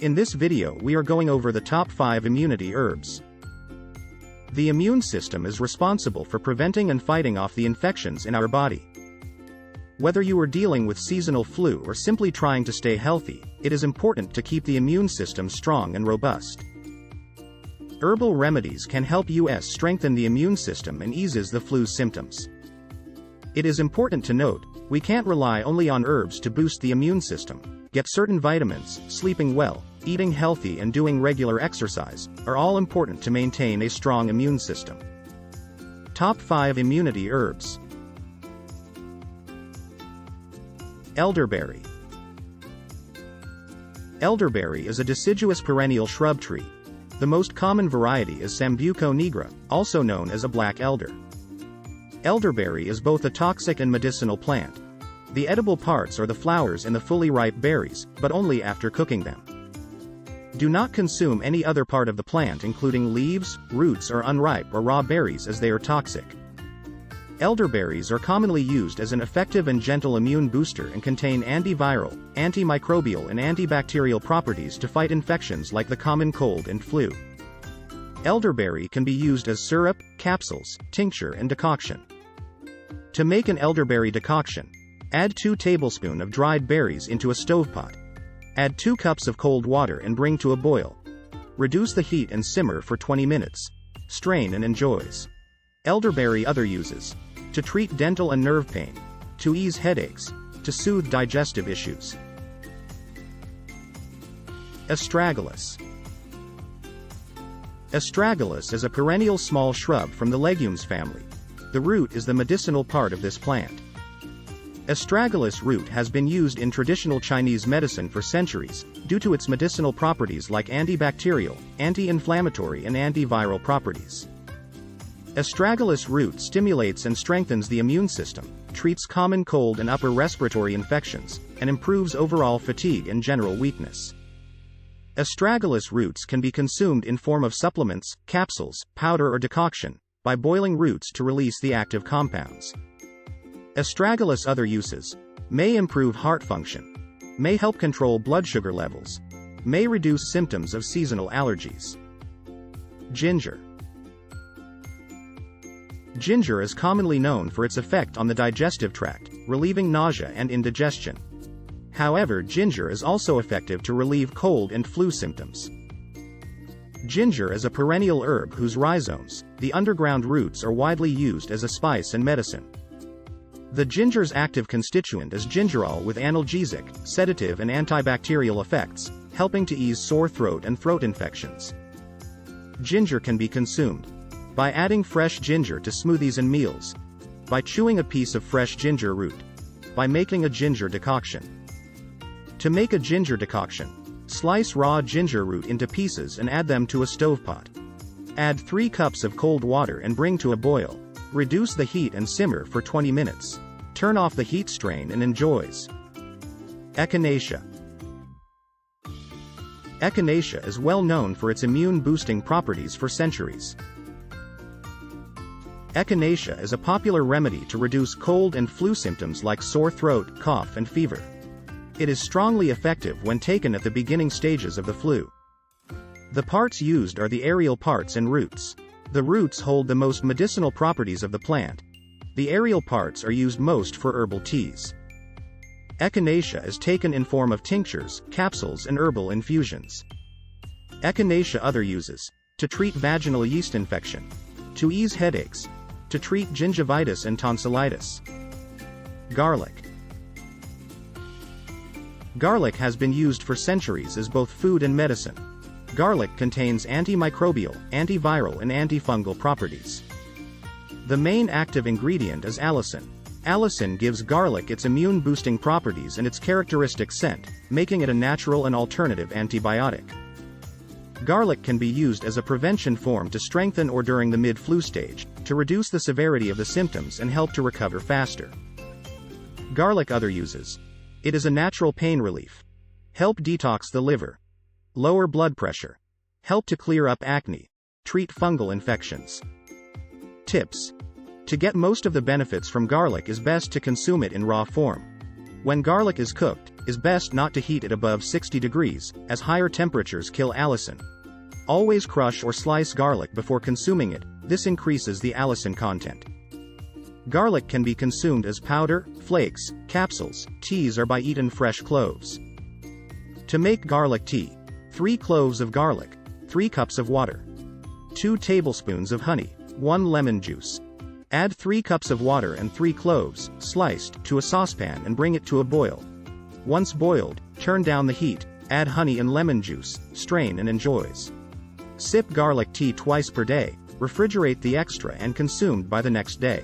In this video we are going over the top 5 immunity herbs. The immune system is responsible for preventing and fighting off the infections in our body. Whether you are dealing with seasonal flu or simply trying to stay healthy, it is important to keep the immune system strong and robust. Herbal remedies can help us strengthen the immune system and eases the flu's symptoms. It is important to note, we can't rely only on herbs to boost the immune system. Get certain vitamins, sleeping well, eating healthy and doing regular exercise, are all important to maintain a strong immune system. Top 5 immunity herbs. Elderberry. Elderberry is a deciduous perennial shrub tree. The most common variety is Sambucus nigra, also known as a black elder. Elderberry is both a toxic and medicinal plant. The edible parts are the flowers and the fully ripe berries, but only after cooking them. Do not consume any other part of the plant including leaves, roots or unripe or raw berries as they are toxic. Elderberries are commonly used as an effective and gentle immune booster and contain antiviral, antimicrobial and antibacterial properties to fight infections like the common cold and flu. Elderberry can be used as syrup, capsules, tincture and decoction. To make an elderberry decoction, add 2 tablespoons of dried berries into a stovepat. Add 2 cups of cold water and bring to a boil. Reduce the heat and simmer for 20 minutes. Strain and enjoy. Elderberry other uses: to treat dental and nerve pain, to ease headaches, to soothe digestive issues. Astragalus. Astragalus is a perennial small shrub from the legumes family. The root is the medicinal part of this plant. Astragalus root has been used in traditional Chinese medicine for centuries, due to its medicinal properties like antibacterial, anti-inflammatory and antiviral properties. Astragalus root stimulates and strengthens the immune system, treats common cold and upper respiratory infections, and improves overall fatigue and general weakness. Astragalus roots can be consumed in form of supplements, capsules, powder or decoction, by boiling roots to release the active compounds. Astragalus other uses: may improve heart function, may help control blood sugar levels, may reduce symptoms of seasonal allergies. Ginger. Ginger is commonly known for its effect on the digestive tract, relieving nausea and indigestion. However, ginger is also effective to relieve cold and flu symptoms. Ginger is a perennial herb whose rhizomes, the underground roots, are widely used as a spice and medicine. The ginger's active constituent is gingerol with analgesic, sedative and antibacterial effects, helping to ease sore throat and throat infections. Ginger can be consumed by adding fresh ginger to smoothies and meals, by chewing a piece of fresh ginger root, by making a ginger decoction. To make a ginger decoction, slice raw ginger root into pieces and add them to a stovepat. Add 3 cups of cold water and bring to a boil. Reduce the heat and simmer for 20 minutes. Turn off the heat, strain and enjoy. Echinacea. Echinacea is well known for its immune-boosting properties for centuries. Echinacea is a popular remedy to reduce cold and flu symptoms like sore throat, cough and fever. It is strongly effective when taken at the beginning stages of the flu. The parts used are the aerial parts and roots. The roots hold the most medicinal properties of the plant. The aerial parts are used most for herbal teas. Echinacea is taken in form of tinctures, capsules and herbal infusions. Echinacea other uses: to treat vaginal yeast infection, to ease headaches, to treat gingivitis and tonsillitis. Garlic. Garlic has been used for centuries as both food and medicine. Garlic contains antimicrobial, antiviral and antifungal properties. The main active ingredient is allicin. Allicin gives garlic its immune-boosting properties and its characteristic scent, making it a natural and alternative antibiotic. Garlic can be used as a prevention form to strengthen or during the mid-flu stage, to reduce the severity of the symptoms and help to recover faster. Garlic other uses: it is a natural pain relief. Help detox the liver. Lower blood pressure. Help to clear up acne. Treat fungal infections. Tips. To get most of the benefits from garlic is best to consume it in raw form. When garlic is cooked, is best not to heat it above 60 degrees, as higher temperatures kill allicin. Always crush or slice garlic before consuming it, this increases the allicin content. Garlic can be consumed as powder, flakes, capsules, teas, or by eaten fresh cloves. To make garlic tea: 3 cloves of garlic, 3 cups of water, 2 tablespoons of honey, 1 lemon juice. Add 3 cups of water and 3 cloves, sliced, to a saucepan and bring it to a boil. Once boiled, turn down the heat, add honey and lemon juice, strain and enjoys. Sip garlic tea twice per day, refrigerate the extra and consumed by the next day.